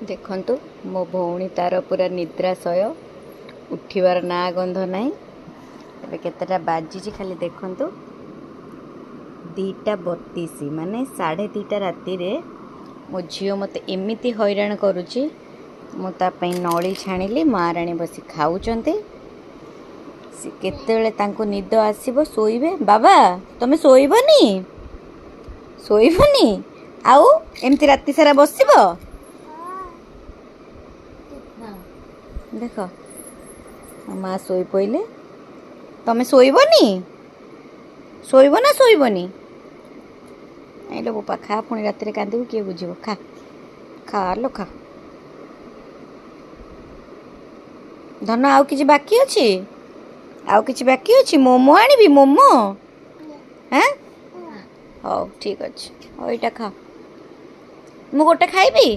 देखंतु मो भौणी तार पूरा निद्राशय उठिबार ना गंध ना केतेटा बाजी खाली देखंतु 2:32 माने 2:30 राति रे मो झील मत एमती हैरान करुच्ची मुझे नली छाणिली महाराणी बसी खाऊंटे केतेबेले तांको निद आसीबो सोइबे बाबा तमे सोइबनी सोइबनी आउ एमती राति सारा बसिबो देख माँ शोई पइले तमे शोइबनी शोइब ना शोइबनी आइलो बोपा खा पुणी राति कांदू किए बुझिबो खा खा लो खा धन आउ किछि बाकी अछि आउ किछि बाकी अछि मोमो आनिबी मोमो हैं हौ ठीक अछि हौ एटा खा मु गोटे खाइबी।